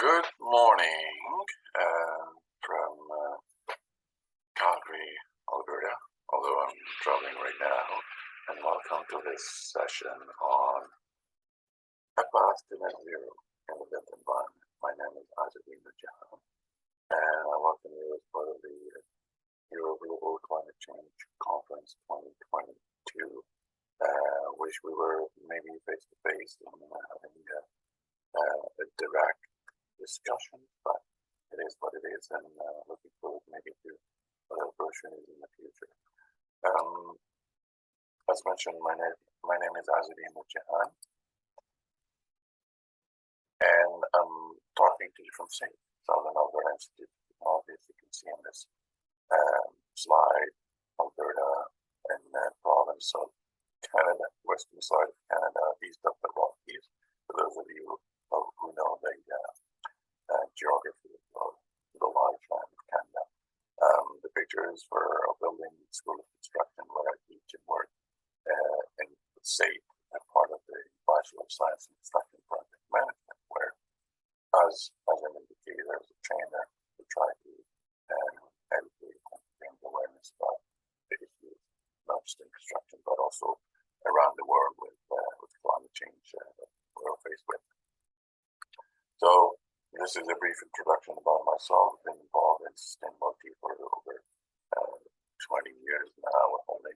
Good morning from Calgary, Alberta, although I'm traveling right now, and welcome to this session on a path to net zero in the built environment. My name is Azzeddine Oudjehane, and I welcome you as part of the Euro Global Climate Change Conference 2022. Wish we were maybe face-to-face and having a direct discussion, but it is what it is, and looking forward maybe to other opportunities in the future. As mentioned, my name is Azzeddine Oudjehane, and I'm talking to you from Southern Alberta Institute of Technology, as you can see in this slide, Alberta and province of Canada, western side of Canada, east of the Rockies. For those of you who know the geography of the large land of Canada. The picture is for a building school of construction where I teach and work in SAFE, part of the Bachelor of Science in Construction Project Management, where as an indicator, as a trainer, we try to educate and bring awareness about the issues, not just in construction, but also around the world with climate change that we're faced with. So this is a brief introduction about myself. I've been involved in sustainability for over 20 years now, holding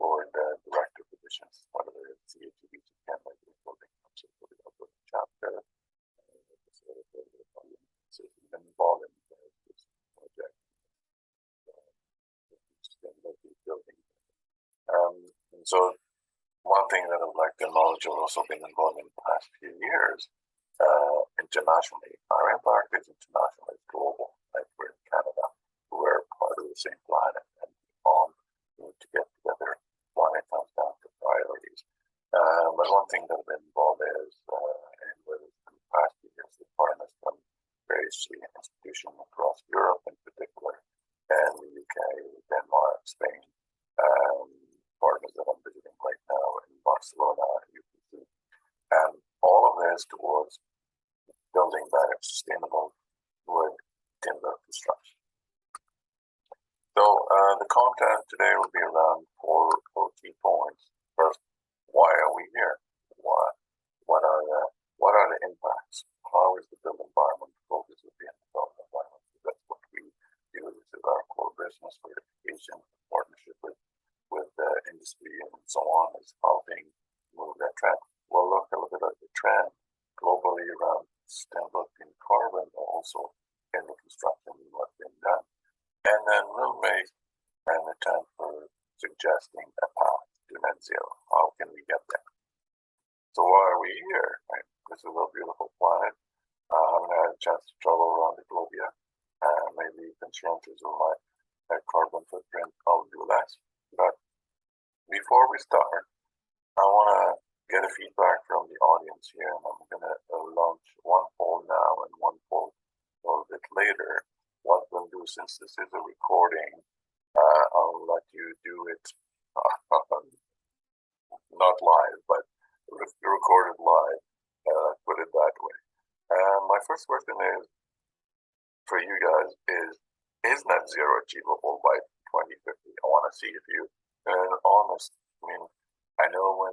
board director positions, part of the EGCCC Canada building chapter. So I've been involved in this project, sustainability building. And so one thing that I'd like to acknowledge, I've also been involved in the past few years internationally. Our impact is international, it's global. Like we're in Canada, we're part of the same planet, and we need to get together when it comes down to priorities. But one thing that I've been involved is, and with the past few years, the partners from various institutions across Europe in particular, and the UK, Denmark, Spain, partners that I'm visiting right now in Barcelona, UPC, and all of this towards building better sustainable wood timber construction. So the content today will be around four key points. First, why are we here? What are the impacts? How is the built environment focused with the built environment? So that's what we do. This is our core business for education, partnership with industry and so on, is helping move that trend. We'll look a little bit at the trend globally around sustainability and carbon, also in the construction and what's been done. And then we'll make an attempt for suggesting a path to net zero. How can we get there? So why are we here? Right? This is a beautiful planet. I haven't had a chance to travel around the globe yet. Maybe conscientious of my carbon footprint, I'll do less. But before we start, I want to get a feedback from the audience here, and I'm going to launch one poll now and one poll a little bit later. What we'll do, since this is a recording, I'll let you do it not live, but recorded live, put it that way. My first question is, for you guys, is net zero achievable by 2050? I want to see if you are honest. I mean, I know when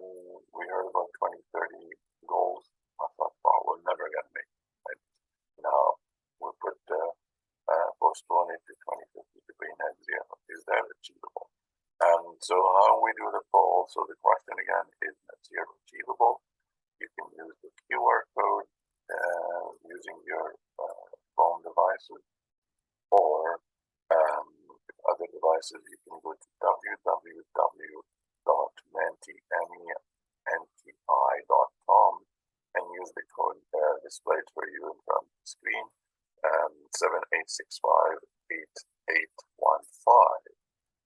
we heard about 2030 goals, I thought, well, we're never going to make it. Right? Now, we put postpone it to 2050 to be net zero. Is that achievable? So how we do the poll, so the question again, is net zero achievable? You can use the QR code using your phone devices, or other devices. You can go to www.menti.com and use the code displayed for you in front of the screen, 78658815.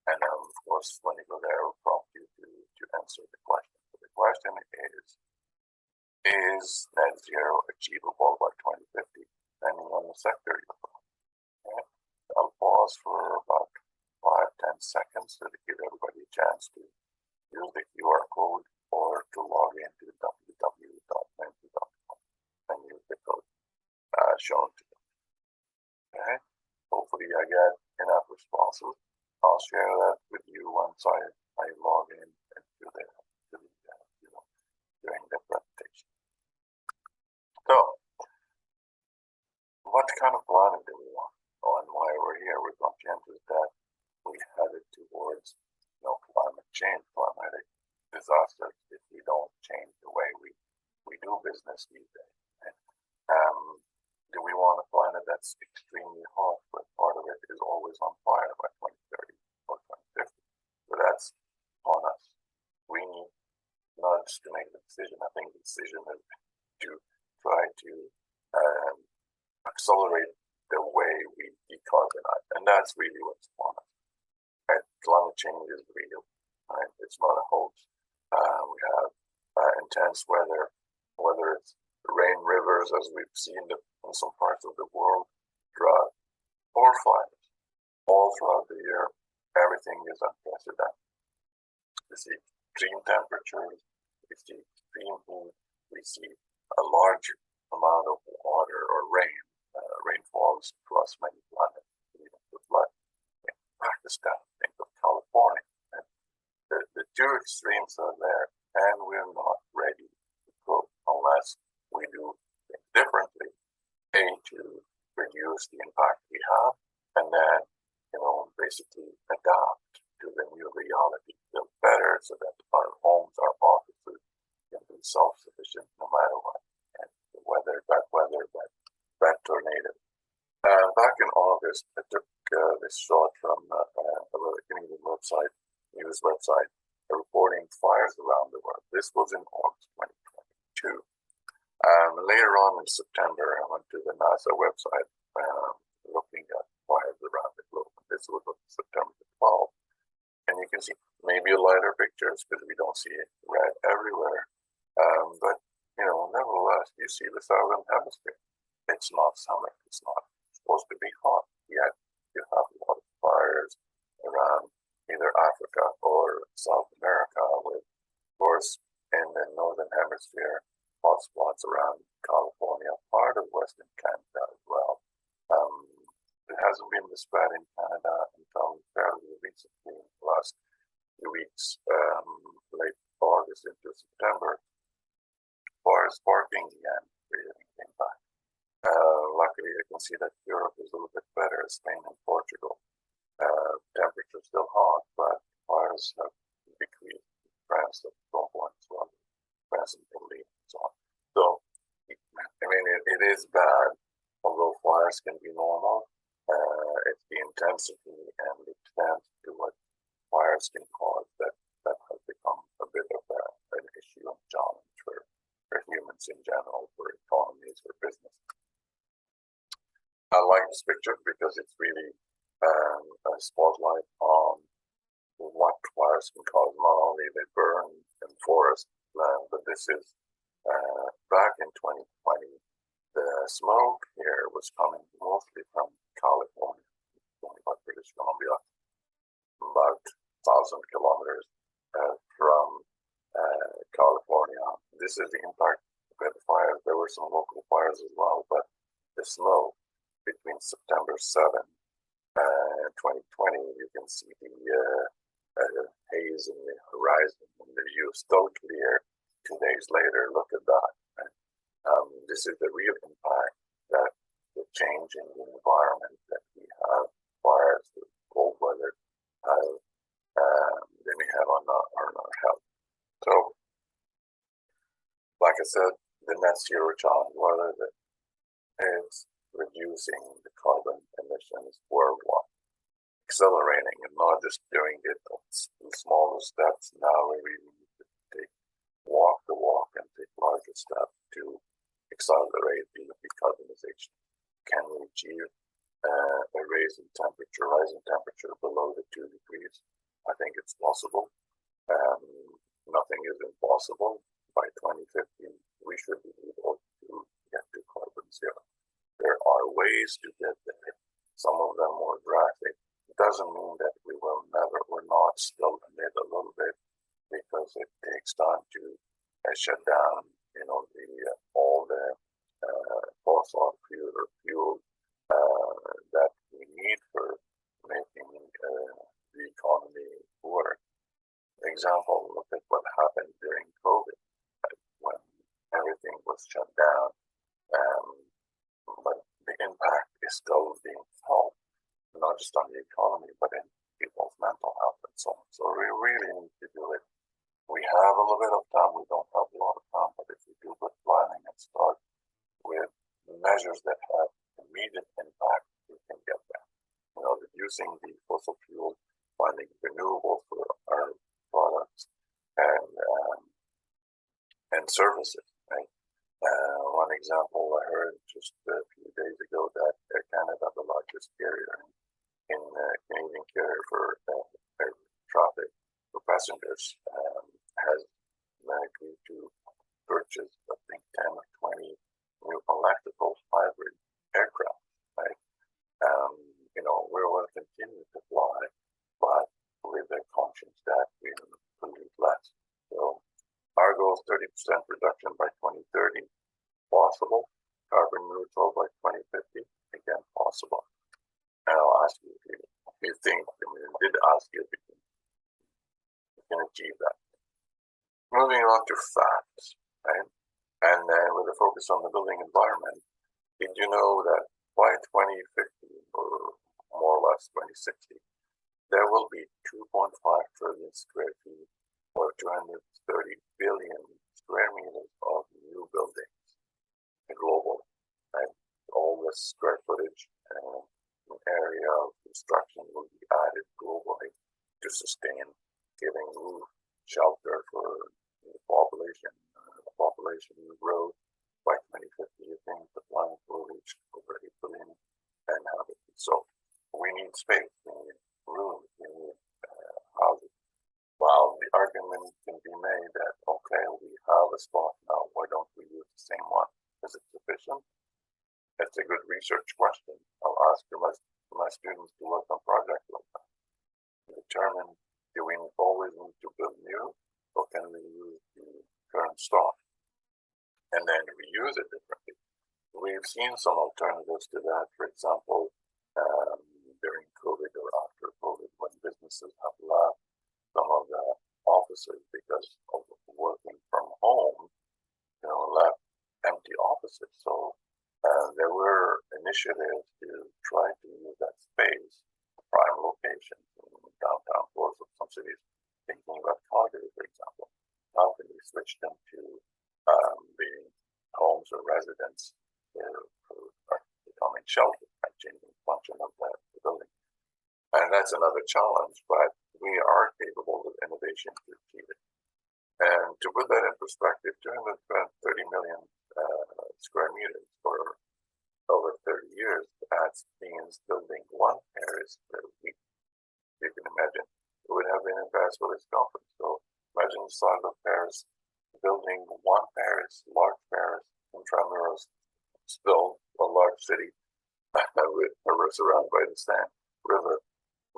And of course, when you go there, it will prompt you to answer the question. So the question is net zero achievable by 2050, depending on the sector you're from? Okay. I'll pause for about 5-10 seconds to give everybody a chance to use the QR code or to log into www.menti.com and use the code. get enough responses, I'll share that with you once I log in to the during the presentation. So, what kind of planning do we want? And why we're here? We're conscientious that we headed towards climate change, climatic disasters if we don't change the way we do business these days. Do we want a planet that's extremely hot, but part of it is always on fire by 2030 or 2050? So that's on us. We need not just to make the decision. I think the decision is to try to accelerate the way we decarbonize, and that's really what's on us. Right? Climate change is real. Right? It's not a hoax. We have intense weather, whether it's rain rivers, as we've seen in some parts of the world, drought, or fires. All throughout the year, everything is unprecedented. We see extreme temperatures, we see extreme heat, we see a large amount of water or rain. Rainfalls across many planets, even the flood. In Pakistan, think of California. And the two extremes are there, and we're not ready to cope unless we do things differently. To reduce the impact we have, and then basically adapt to the new reality, build better so that our homes, our offices can be self-sufficient no matter what. And the weather, bad tornado. Back in August, I took this shot from a Canadian website, news website, reporting fires around the world. This was in August 2022. Later on in September, I went to the NASA website looking at fires around the globe. This was on September 12th. And you can see maybe lighter pictures because we don't see it red everywhere. But, nevertheless, you see the southern hemisphere. It's not summer. It's not supposed to be hot. Yet you have a lot of fires around either Africa or South America, with, of course, in the northern hemisphere, hotspots around California, part of Western Canada as well. It hasn't been this bad in Canada until fairly recently, in the last few weeks, late August into September. Fires sparking again really came back. Luckily, I can see that Europe is a little bit better, Spain and Portugal. Temperature still hot, but fires have decreased. France at some point as well, France and Italy and so on. So, it is bad, although fires can be normal. It's the intensity and the extent to what fires can cause that has become a bit of an issue and challenge for humans in general, for economies, for business. I like this picture because it's really a spotlight on what fires can cause. Not only they burn in forest land, but this is back in 2020. The smoke here was coming mostly from California, about British Columbia, about 1,000 kilometers from California. This is the impact of the fires. There were some local fires as well, but the smoke between September 7 and 2020, you can see the haze in the horizon, and the view is still clear 2 days later. Look at that. Right? This is the real impact that the change in the environment that we have, fires, the cold weather, they may have on our health. So, like I said, the net zero challenge, whether it's reducing the carbon emissions worldwide, accelerating and not just doing it in smaller steps. Now we really need to walk the walk and take larger steps to accelerate the decarbonization. Can we achieve a rise in temperature below the 2 degrees? I think it's possible. Nothing is impossible. By 2050, we should be able to get to carbon zero. There are ways to get there. Some of them more drastic. It doesn't mean that we're not still emit a little bit, because it takes time to shut down, all the fossil fuel that we need for example, look at what happened during COVID, right, when everything was shut down. But the impact is still being felt, not just on the economy, but in people's mental health and so on. So we really need to do it. We have a little bit of time. We don't have a lot of time, but if we do good planning and start with measures that have immediate impact, we can get there. Reducing the fossil fuel, finding renewables for our products and services. Right? One example I heard just a few days ago that Air Canada, the largest carrier in Canadian carrier for air traffic for passengers, has agreed to purchase, I think, 10 or 20 new electrical hybrid aircraft. Right? We will continue to fly, but with the conscience that we pollute less. So our goal is 30% reduction by 2030, possible. Carbon neutral by 2050, again, possible. And I'll ask you if you think, I did ask you if you can achieve that. Moving on to facts, right? And with a focus on the building environment, did you know that by 2050, or more or less 2060, there will be 2.5 trillion square feet or 230 billion square meters of new buildings globally, right? All the square footage and area of construction will be added globally to sustain giving roof, shelter for the population. Population growth by 2050, you think the planet will reach over 8 billion inhabitants. So we need space, we need room, we need houses. While the argument can be made that, okay, we have a spot now, why don't we use the same one? Is it sufficient? It's a good research question. I'll ask my students to work on projects like that. Determine, do we always need to build new, or can we use the current stock and then reuse it differently? We've seen some alternatives to that. For example, during COVID or after COVID, when businesses have left some of the offices because of working from home, left empty offices. So there were initiatives to try to use that space, prime locations in downtown cores of some cities, thinking about Calgary, for example. How can we switch them to being homes or residents for becoming shelters by changing the function of the building? And that's another challenge, but we are capable of innovation to achieve it. And to put that in perspective, 230 million square meters for over 30 years, that means building one Paris per week. You can imagine, it would have been in Paris for this conference. So imagine the size of Paris, building one Paris, large Paris, intramuros, still a large city with a river surrounded by the Seine River.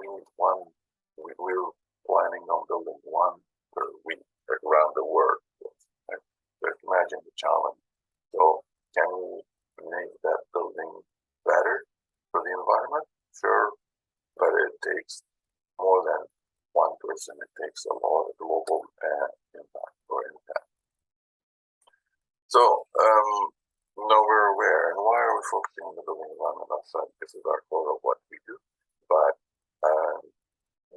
We need one. We're planning on building one per week around the world. Right? So imagine the challenge. So can we make that building better for the environment? Sure, but it takes more than one person. It takes a lot of global impact or impact. So now we're aware, and why are we focusing on the building environment outside? This is our core of what we do, but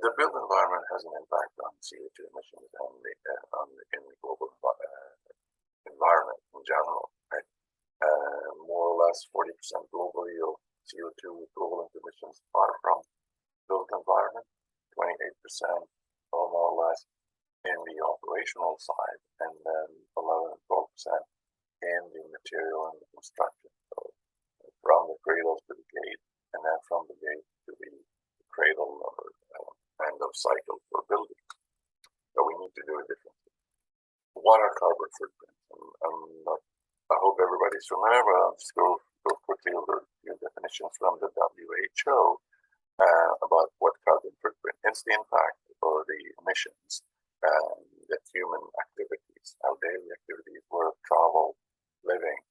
the built environment has an impact on CO2 emissions and in the global environment in general. Right? More or less 40% globally of CO2 equivalent emissions are from built environment, 28% or more or less in the operational side, and then 11 and 12% in the material and the construction. So from the cradle to the gate, and then from the gate to the cradle or end of cycle for building. So we need to do it differently. Water carbon footprint. I hope everybody's familiar, but I'll just go quickly over your definitions from the WHO about what carbon footprint is. The impact or the emissions that human activities, our daily activities, work, travel, living,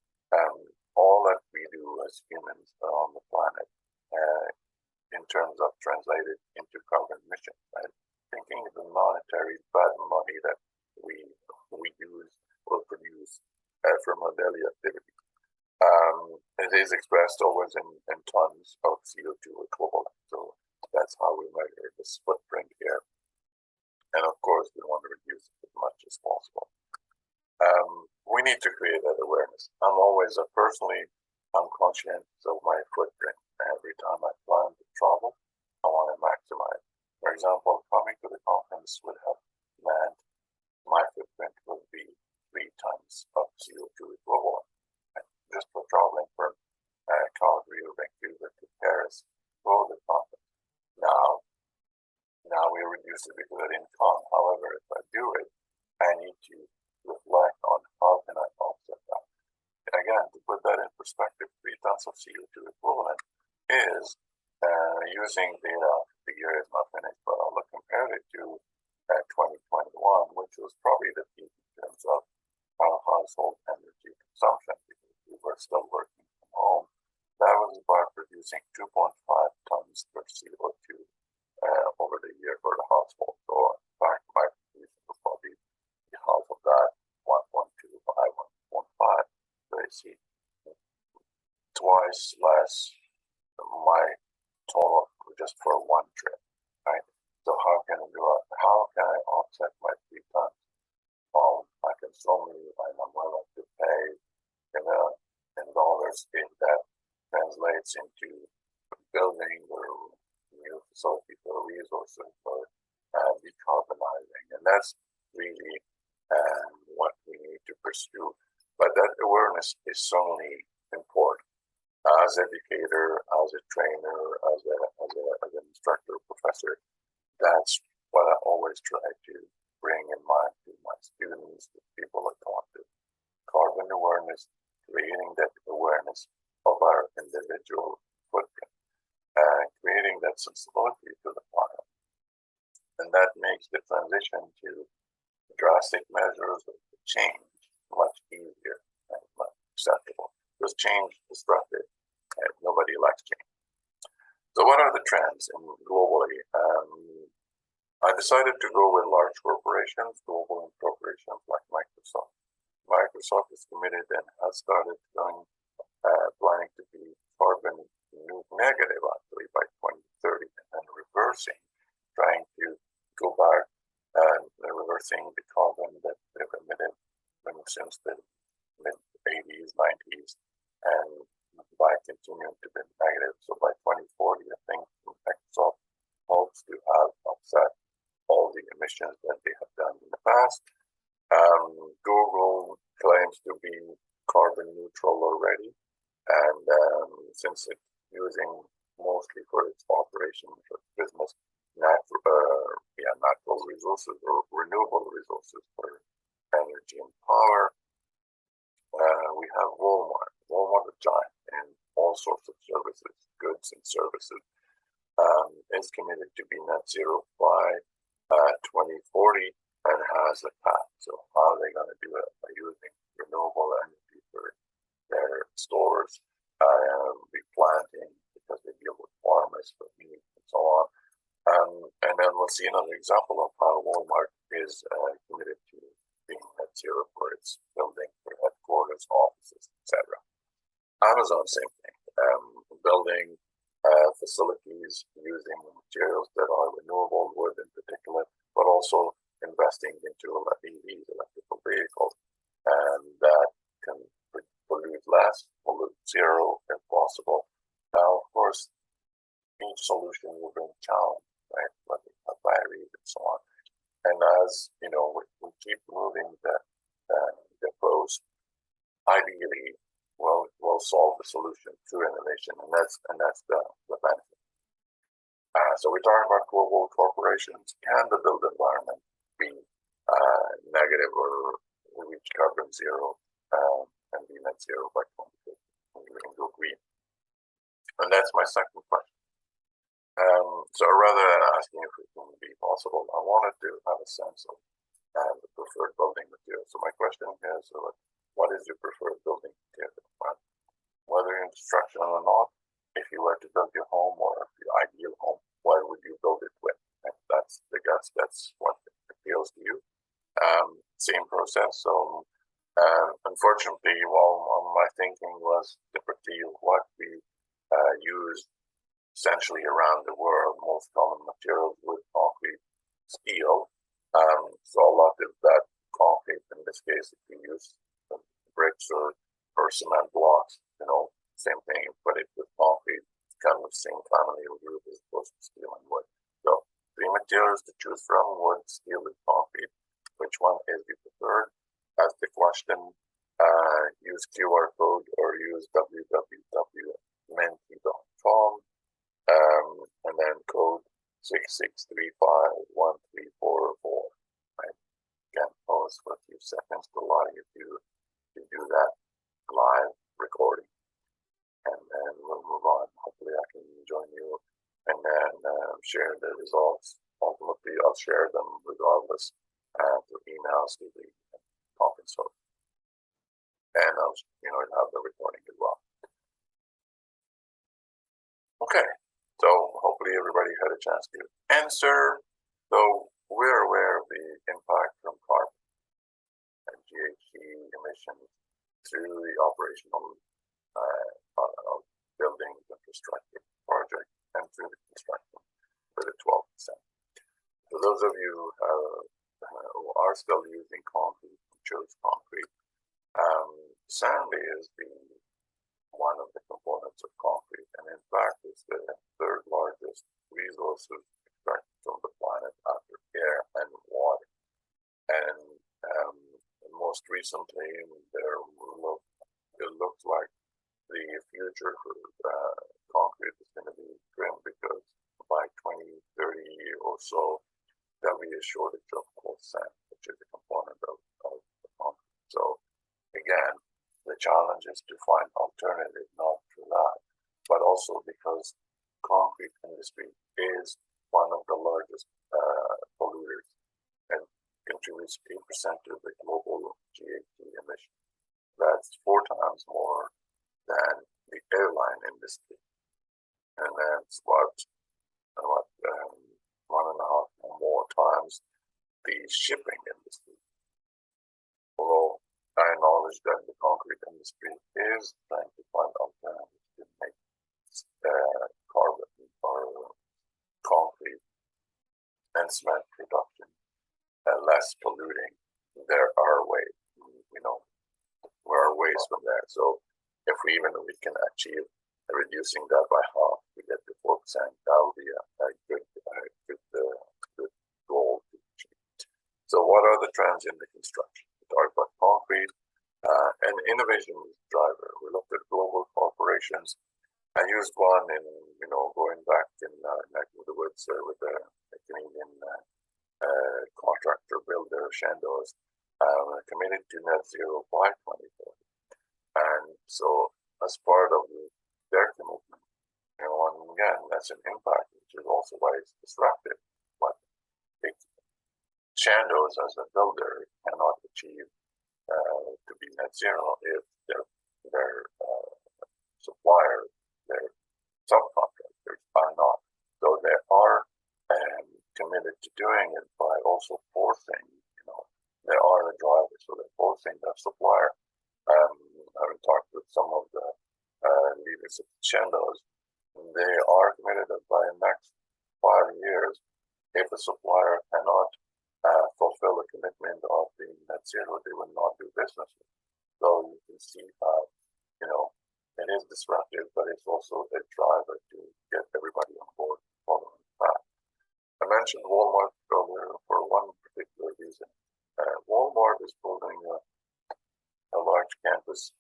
all that we do as humans on the planet in terms of translated into carbon emissions. Right? Thinking of the monetary, but from our daily activity. It is expressed always in tons of CO2 equivalent. So that's how we measure this footprint here. And of course, we want to reduce it as much as possible. We need to create that awareness. I'm always I'm conscious of my footprint. Every time I plan to travel, I want to maximize. For example, coming to the conference would have meant my footprint would be 3 tons of CO2 equivalent. And just for traveling from Calgary or Vancouver to Paris for the conference. Now we reduce it because I didn't come. However, if I do it, I need to reflect on how can I offset that. And again, to put that in perspective, 3 tons of CO2 equivalent is using data. The year is not finished, but I'll compare it to 2021, which was probably the peak in terms of our household energy consumption because we were still working from home. That was by producing 2.5 tons per CO2 over the year for the household. So in fact, my contribution will probably be half of that, 1.25, 1.5. So you see, twice less my total just for one trip, right? So how can I do it? How can I offset my 3 tons? Well, I can solely, I'm willing to pay in dollars if that translates into building or new facilities or resources for decarbonizing. And that's really what we need to pursue. But that awareness is certainly important. As an educator, as a trainer, as an instructor, professor, that's what I always try to bring in mind to my students, the people I talk to. Carbon awareness, creating that awareness of our individual footprint, and creating that sensibility to the planet. And that makes the transition to drastic measures of change much easier and much acceptable. Because change is disruptive and nobody likes change. So what are the trends globally? I decided to go with large corporations, global corporations like Microsoft. Microsoft is committed and has started planning to be carbon negative actually by 2030 and then reversing, trying to go back and reversing the carbon that they've emitted since the mid-80s, 90s, and by continuing to be negative. So by 2040, I think Microsoft hopes to have offset all the emissions that they have done in the past. Google claims to be carbon neutral already, and since it's using mostly for its operation for business natural resources or renewable resources for energy and power. We have Walmart. Walmart is giant in all sorts of services, goods and services. Is committed to be net zero by 2040 and has a path. So how are they going to do it? By using renewable energy for their stores, replanting because they deal with farmers for meat and so on. And then we'll see another example of how Walmart is committed to being net zero for its building, for headquarters, offices, etc. Amazon, same thing, building facilities using materials that are renewable, wood in particular, but also investing into EVs, electrical vehicles, and that can pollute less, pollute zero if possible. Now, of course, each solution will bring challenge, right? Like batteries and so on. And as you know, we keep moving the pros. Ideally, we'll solve the solution through innovation, and that's the benefit. So we're talking about global corporations. Can the built environment be negative or reach carbon zero and be net zero by 2050? And go green. And that's my second question. So rather than asking if it can be possible, I wanted to have a sense of the preferred building material. So my question is, what is your preferred building material? Whether in construction or not, if you were to build your home or your ideal home, what would you build it with? And that's what appeals to you. Same process. So, and unfortunately, while my thinking was typically what we use essentially around the world, most common materials wood, concrete, steel. So a lot of that concrete, in this case, if you use bricks or cement blocks, same thing, but it with concrete, kind of the same family of group as opposed to steel and wood. So 3 materials to choose from: wood, steel, and concrete. Which one is the preferred? Ask the question. Use QR code or use www.menti.com, and then code 66351344. Right? Again, pause for a few seconds to allow you to do that live recording, and then we'll move on. Hopefully, I can join you and then share the results. Ultimately, I'll share them regardless through emails to the conference host, and I'll have the recording as well. Okay, so hopefully everybody had a chance to answer. So we're aware of the impact from carbon and GHG emissions through the operational of buildings, infrastructure project, and through the construction for the 12%. For those of you who are still using concrete, chose concrete, sand is one of the components of concrete, and in fact is the 3rd largest resources extracted from the planet after air and water. And most recently, it looks like the future for concrete is going to be grim, because by 2030 or so, there'll be a shortage of coarse sand, which is a component of the concrete. So again, the challenge is to find alternative, not for that, but also because concrete industry is one of the largest polluters and contributes 8% to the global GHG emission. That's 4 times more than the airline industry, and that's about 1.5 or more times the shipping industry. Although I acknowledge that the concrete industry is trying to find alternatives to make carbon or concrete and cement production less polluting. There are ways, there are ways from there. So if we can achieve reducing that by half to get to 4%, that will be a good goal to achieve. So what are the trends in the construction? We talked about concrete and innovation driver. We looked at global corporations. I used one in, going back in neck of the woods with a Canadian contractor builder, Chandos, committed to net zero by 2040. And so as part of their commitment, and again, that's an impact, which is also why it's disruptive. But Chandos as a builder cannot achieve to be net zero if their suppliers, their subcontractors are not. So they are committed to doing it by also forcing, they are the drivers, so they're forcing their supplier. I've talked with some of the leaders of Chandos. They are committed that by the next 5 years, if a supplier cannot fulfill the commitment of being net zero, they will not do business. So you can see how, it is disruptive, but it's also a driver to get everybody on board following that. I mentioned Walmart earlier for one particular reason. Walmart is building a large campus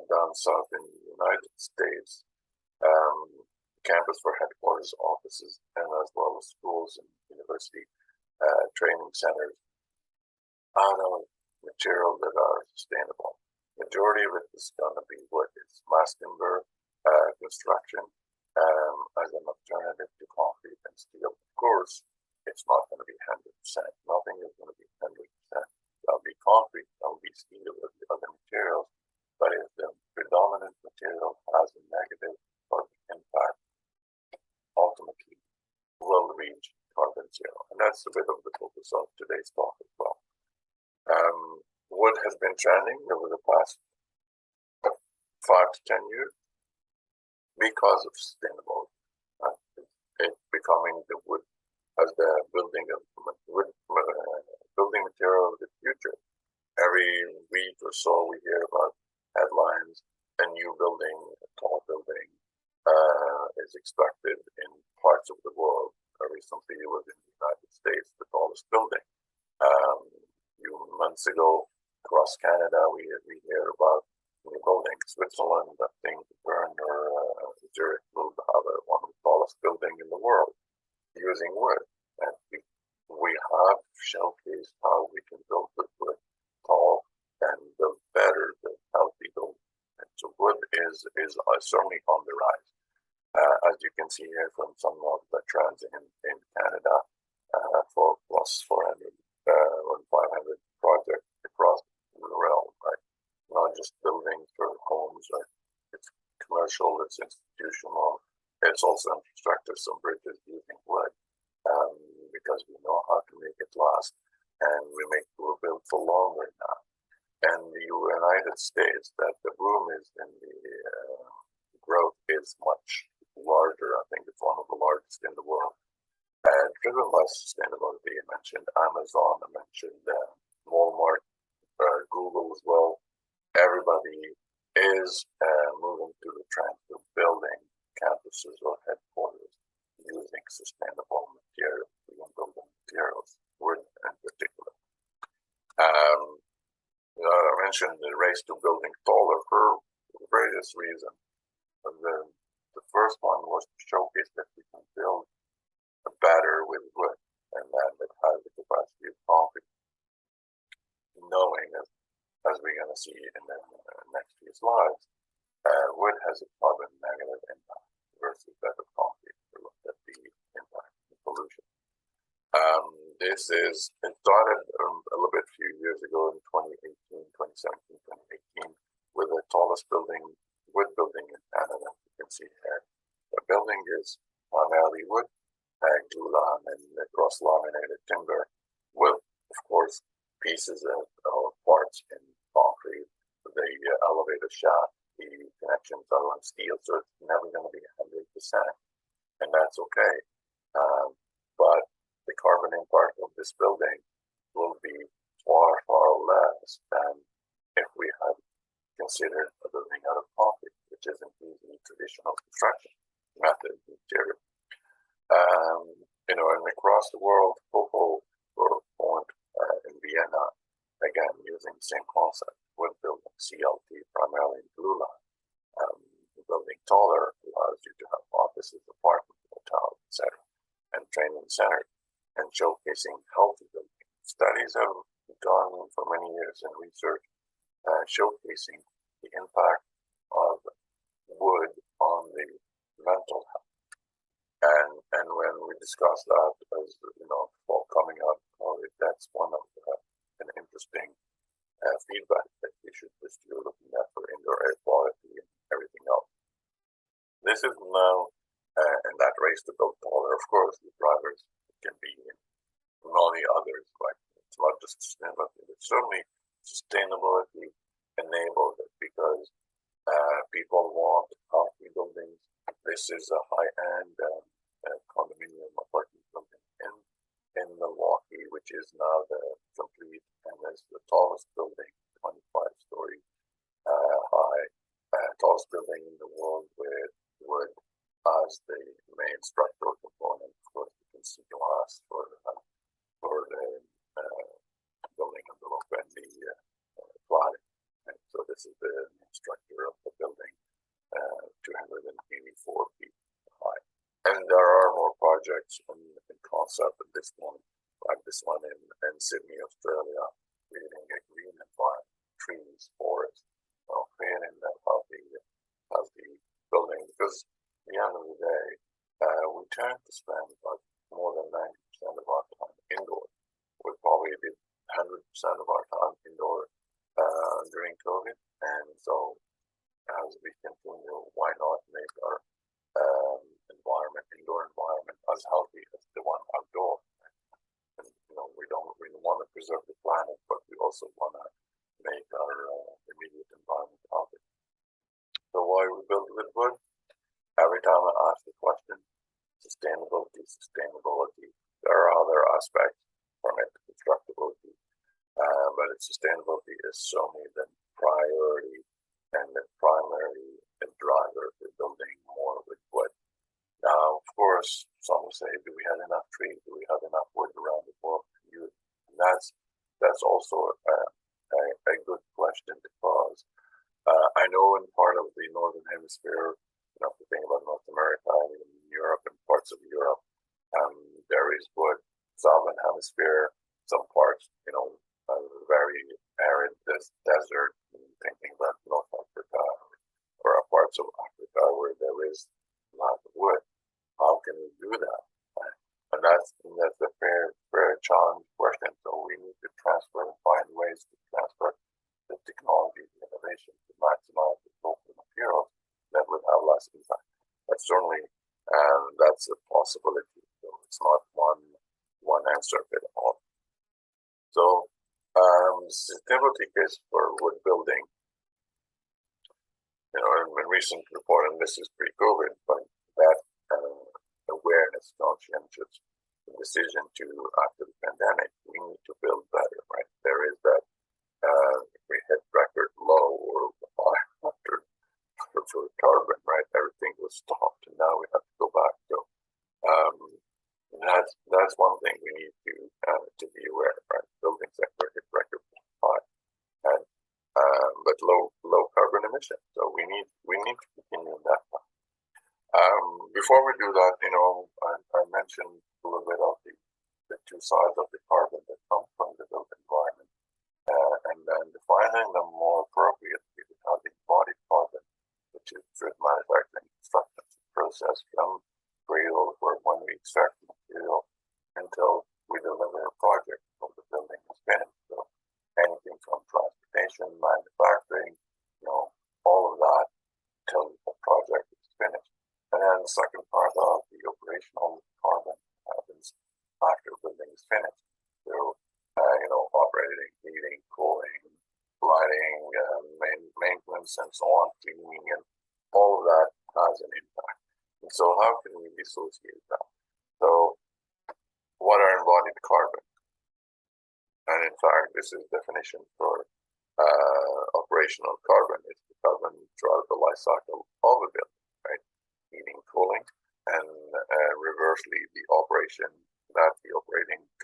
down south in the United States, campus for headquarters, offices, and as well as schools and university training centers out of material that are sustainable. Majority of it is going to be wood. It's mass timber construction as an alternative to concrete and steel. Of course, it's not going to be 100%. Nothing is going to be 100%. That'll be concrete, that'll be steel, that'll be other materials. But if the predominant material has a negative carbon impact, ultimately will reach carbon zero. And that's a bit of the focus of today's talk as well. Wood has been been trending over the past 5 to 10 years because of sustainable. It's becoming the wood as the building building material of the future. Every week or so, we hear about headlines: a new building, a tall building, is expected in parts of the world. Recently, it was in the United States, the tallest building. A few months ago, across Canada, we hear about new building. Switzerland, I think Bern or Zurich will have one of the tallest buildings in the world using wood. And we have showcased how we can build with wood tall and build better, build healthy buildings. And so wood is certainly on the rise. As you can see here from some of the trends in Canada, for plus 400 or 500 projects across the realm, right? Not just buildings for homes, right? It's commercial, it's institutional, it's also infrastructure, some bridges using wood, because we know how to make it last, and we build for longer now. And the United States, that the boom is in the growth is much larger. I think it's one of the largest in the world. And driven by sustainability, I mentioned Amazon, I mentioned Walmart, Google as well. Everybody is moving to the trend of building campuses or headquarters using sustainable materials, building materials, wood in particular. I mentioned the race to building taller for various reasons. The first one was to showcase that we can build better with wood, and then it has the capacity of concrete. Knowing, as we're going to see in the next few slides, wood has a carbon negative impact versus that of concrete. We looked at the impact of pollution. It started a little bit a few years ago in 2017, 2018, with the tallest wood building in Canada. You can see here. The building is primarily wood, glulam and cross-laminated timber, with, of course, pieces of parts in concrete. The elevator shaft, the connections are on steel, so it's never going to be 100%, and that's okay. But the carbon impact of this building will be far, far less than if we had considered a building out of concrete, which is an easy traditional construction method material. And across the world, Coco were formed in Vienna, again using the same concept, wood building, CLT, primarily in glulam. Building taller allows you to have offices, apartments, hotels, etc., and training centers, and showcasing healthy buildings. Studies have gone for many years in research, showcasing the impact of wood on the mental health. And when we discuss that, as for coming out of it, that's one of an interesting feedback that we should just be looking at for indoor air quality and everything else. This is now in that race to build taller. Of course, the drivers can be many others, right? It's not just sustainability, but certainly sustainability enabled it because people want healthy buildings. This is a high-end condominium apartment building in Milwaukee, which is now the complete and is the tallest building, 25-story high, tallest building in the world with wood as the main structural component. Of course, you can see glass for the building envelope and the cladding. And so this is the main structure of the building, 284 feet high. And there are more projects in concept of this one, like this one in Sydney, Australia, creating a green environment, trees, forests, creating that healthy building. Because at the end of the day, we tend to spend about more than 90% of our time indoors. We probably did 100% of our time indoors during COVID, and so as we continue, why not make our indoor environment, as healthy as the one outdoor? And we want to preserve the planet, but we also want to make our the question. Sustainability. There are other aspects from it, constructability, but its sustainability is certainly the priority and the primary driver for building more with wood. Now, of course, some will say, do we have enough trees? Do we have enough wood around the world? That's also a good question because I know in part of the Northern Hemisphere, if you think about North America, even Europe and parts of Europe, there is wood. Southern Hemisphere, some parts, very arid desert, thinking about North Africa or parts of Africa where there is a lot of wood. How can we do that? And that's a fair challenge question. So we need to transfer and find ways to transfer the technology, the innovation to maximize the total materials that would have less impact. But certainly, that's a possibility. So it's not one answer fit all. So sustainability case for wood building, in recent report, and this is pre-COVID, but that awareness, conscientious decision to, after the pandemic, we need to build better, right? There is that we hit record low or high after for carbon, right? Everything was stopped, and now we have to go back. So that's one thing we need to be aware of, right? Building sector hit record high, and but low carbon emission. So we need to continue in that path. Before we do that, I mentioned a little bit of the two sides of the carbon that come from the built environment, and then defining them more appropriately. We have the embodied carbon, which is through manufacturing, construction, process from cradle, where when we extract the material until we deliver a project of the building is finished. So anything from transportation, manufacturing, all of that till the project is finished. And then the second part of the operational carbon happens after the building is finished. So, operating, heating, cooling, lighting, maintenance, and so on, cleaning, and all of that has an impact. And so how can we dissociate that? So what are embodied carbon? And in fact, this is definition for operational carbon. It's the carbon throughout the life cycle of a building, right? Heating, cooling, and reversely, the operating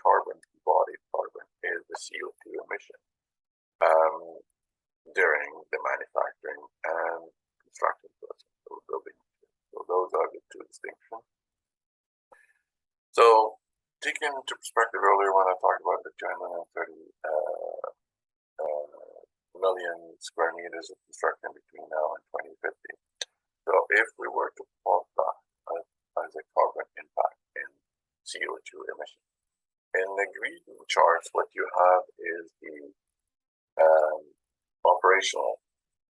carbon, embodied carbon, is the CO2 emission during the manufacturing and construction process of the building. So those are the two distinctions. So taking into perspective earlier when I talked about the 230 million square meters of construction between now and 2050. So if we were to plot that as a carbon impact in CO2 emissions, in the green charts, what you have is the operational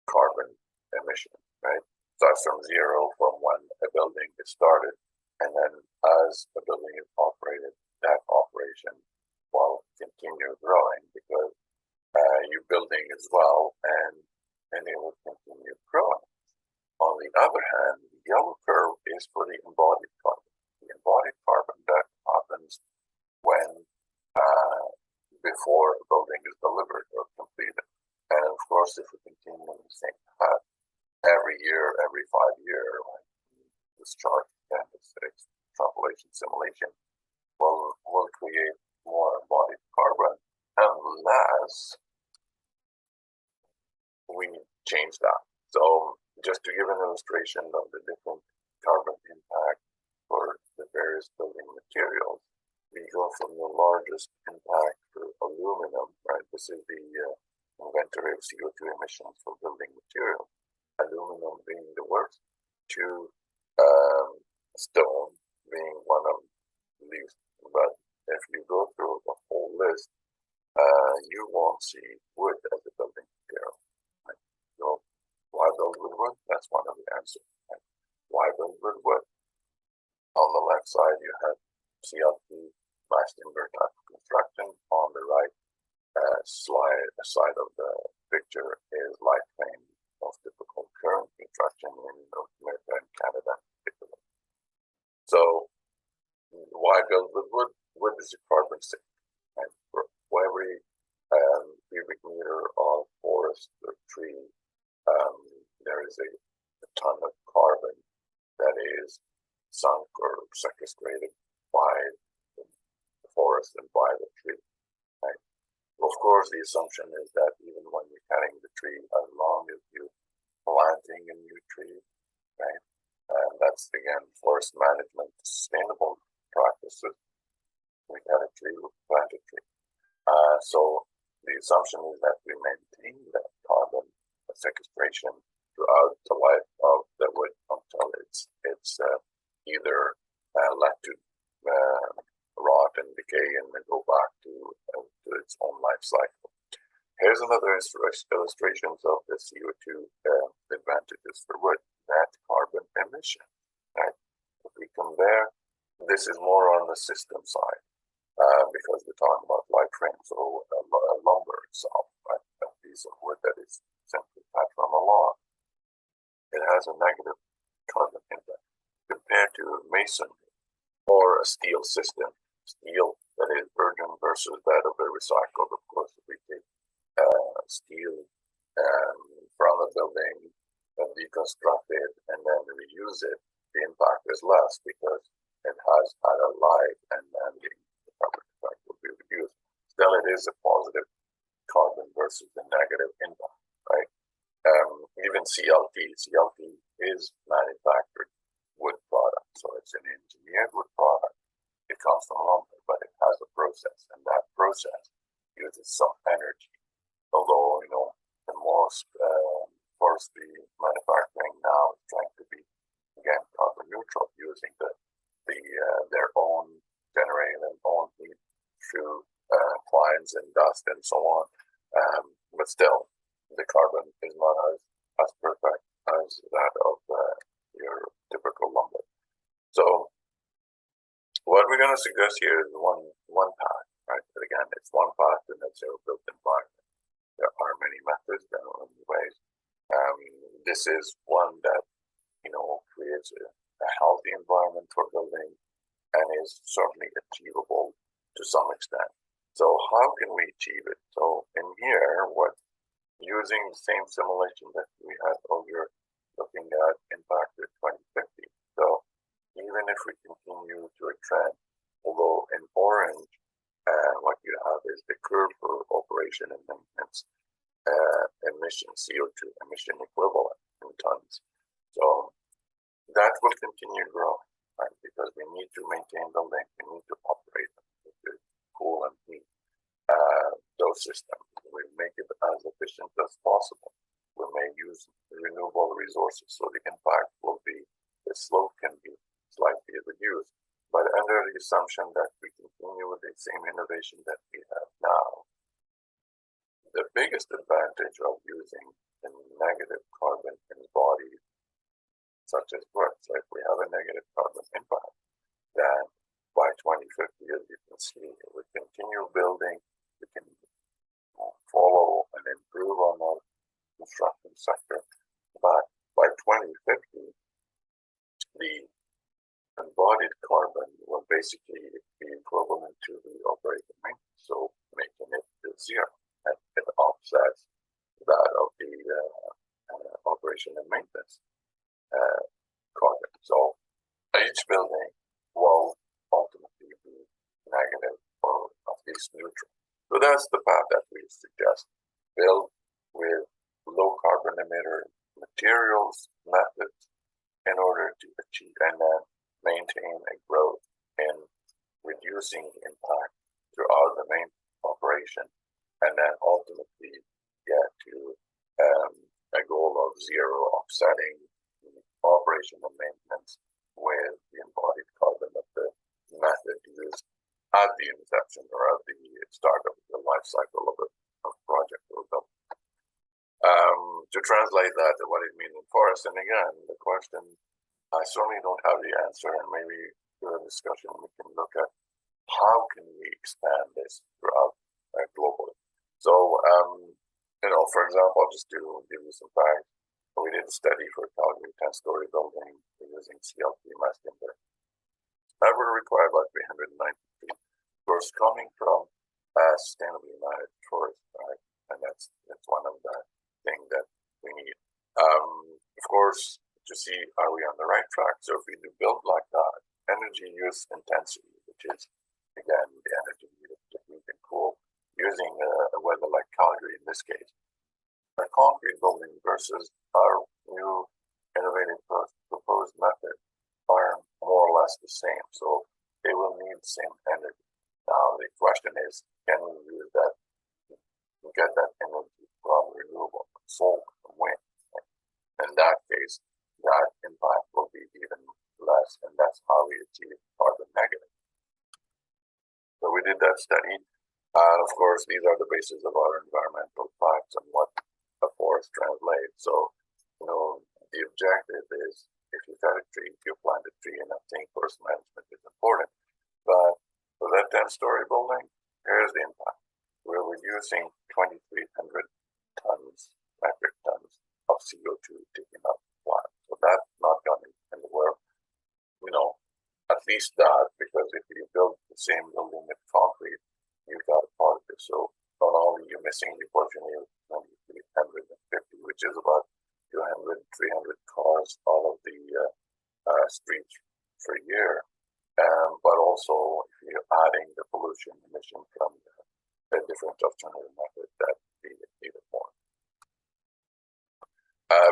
carbon emission, right? Starts from zero from when a building is started, and then as the building is operated, that operation will continue growing because you're building as well, and it will continue growing. On the other hand, the yellow curve is for the embodied carbon. The embodied carbon that happens when before a building is delivered or completed. And of course, if we continue in the same path every year, every 5 years, like this chart and this extrapolation simulation will create more embodied carbon unless we change that. So just to give an illustration of the different carbon impact for the various building materials, we go from the largest impact for aluminum, right? This is the inventory of CO2 emissions for building materials. Aluminum being the worst, to stone being one of the least. But if you go through the whole list, you won't see wood as a building material. Right? So why build with wood? That's one of the answers. Right? Why build with wood? On the left side, you have CLT, mass timber type of construction. On the right side of the picture is light frame, most typical current construction in North America and Canada in particular. is a ton of carbon that is sunk or sequestrated by the forest and by the tree. Right? Of course, the assumption is that even when you're cutting the tree, as long as you're planting a new tree, right? And that's again forest management, sustainable practices. We cut a tree, we plant a tree. So the assumption is that we maintain that carbon sequestration throughout the life of the wood until it's either left to rot and decay and then go back to its own life cycle. Here's another illustration of the CO2 advantages for wood, that carbon emission. Right? If we compare, this is more on the system side because we're talking about light frame, so lumber itself, right? A piece of wood that is simply cut from a log. It has a negative carbon impact compared to masonry or a steel system. Steel that is virgin versus that of a recycled. Of course, if we take steel from a building and deconstruct it and then reuse it, the impact is less because it has had a life and the carbon impact will be reduced. Still, it is a positive carbon versus the negative impact, right? Even CLT is manufactured wood product, so it's an engineered wood product. It comes from lumber, but it has a process, and that process uses some energy. Although, the most forestry manufacturing now is trying to be, again, carbon neutral, using their own generated and own heat through fines and dust and so on. But still, the carbon is not as perfect as that of your typical lumber. So what we're going to suggest here is one path, right? But again, it's one path to net zero built environment. There are many methods, there are many ways. This is one that creates a healthy environment for building and is certainly achievable to some extent. So how can we achieve it? So in here, using the same simulation that we had earlier, looking at impact at 2050. So even if we continue to a trend, although in orange, what you have is the curve for operation and maintenance emission, CO2 emission equivalent in tons. So that will continue growing, right? Because we need to maintain building, we need to operate them, to cool and heat those systems. We make it as efficient as possible. We may use renewable resources, so the impact will be, the slope can be slightly reduced, but under the assumption that we continue with the same innovation that we have now. The biggest advantage of using a negative carbon embodied, such as wood, so if we have a negative carbon impact, then by 2050, as you can see, we continue building, we can follow and improve on our construction sector, but by 2050, the embodied carbon will basically be equivalent to the operating maintenance, so making it zero, and it offsets that of the operation and maintenance carbon. So each building will ultimately be negative or at least neutral. So that's the path that we suggest. Build with low carbon emitter materials, methods, in order to achieve and then maintain a growth in reducing impact throughout the main operation, and then ultimately get to a goal of zero, offsetting the operation and maintenance with the embodied carbon of the method used at the inception or at the start of the life cycle of a project or build. To translate that to what it means in forest, and again, the question, I certainly don't have the answer, and maybe through a discussion we can look at how can we expand this throughout globally. So, for example, I'll just give you some facts. We did a study for a Calgary 10-story building using CLT mass timber. That would require about 390 feet. Of course, coming from sustainably managed forest, right? And that's one of the things that we need. Of course, to see are we on the right track. So if we do build like that, energy use intensity, which is again the energy needed to heat and cool, using a weather like Calgary in this case, a concrete building versus our new innovative proposed method are more or less the same. So they will need the same energy. Now the question is, can we use that, get that energy from renewable, from solar, from wind? In that case, that impact will be even less, and that's how we achieve carbon negative. So we did that study. Of course, these are the basis of our environmental facts and what a forest translates. So, the objective is if you cut a tree, if you plant a tree, and I think forest management is important. But for that 10-story building, here's the impact. We're reducing 2,300 metric tons of CO2 taken up plant. So that's not going to end the world. At least that, because if you build the same building with concrete, you've got a positive. So not only are you missing the opportunity of 2,350, which is about 200, 300 cars all of the streets per year, but also if you're adding the pollution emission from the different alternative methods, that be even more.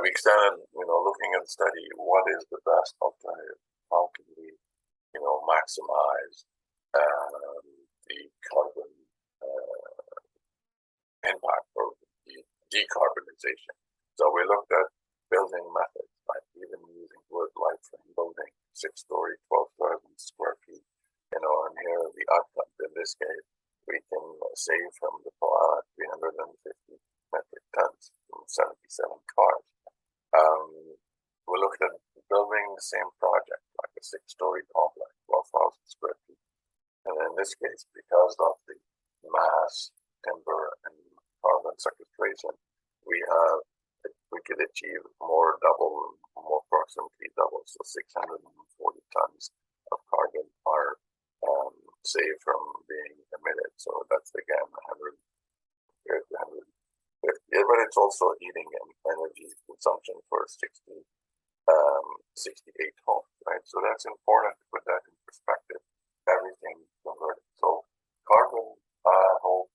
We extended, looking at the study, what is the best alternative? How can we, maximize the carbon impact or the decarbonization? So we looked at building methods, like even using wood light frame building, 6-story, 12,000 square feet, and here the outcome in this case, we can save from the 350 metric tons from 77 cars. We looked at building the same project, like a 6-story complex, 12,000 square feet. And in this case, because of the mass, timber, and carbon sequestration, we could achieve more approximately double, so 640 tons of carbon are saved from being emitted. So that's again 100 compared to 150. But it's also heating and energy consumption for 68 homes, right? So that's important to put that in perspective. Everything converted. So carbon, I hope,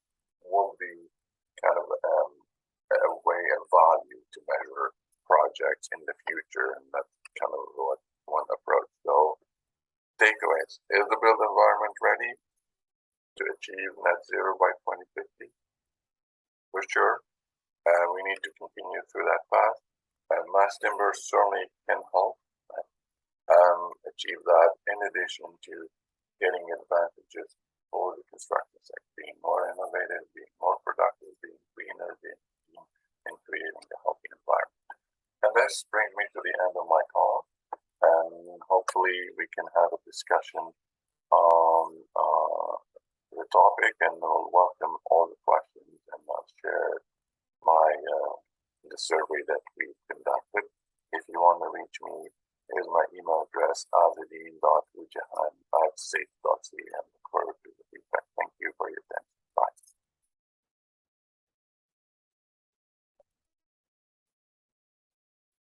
will be kind of a way of value to measure projects in the future, and that's kind of one approach. So takeaways: is the built environment ready to achieve net zero by 2050? For sure. We need to continue through that path. And mass timber certainly can help achieve that, in addition to getting advantages for the construction sector, being more innovative, being more productive, being greener, and creating a healthy environment. And this brings me to the end of my call. And hopefully we can have a discussion on the topic, and I'll welcome all the questions, and I'll share the survey that we conducted. If you want to reach me, here's my email address, Azzeddine.Oudjehane@safe.ca.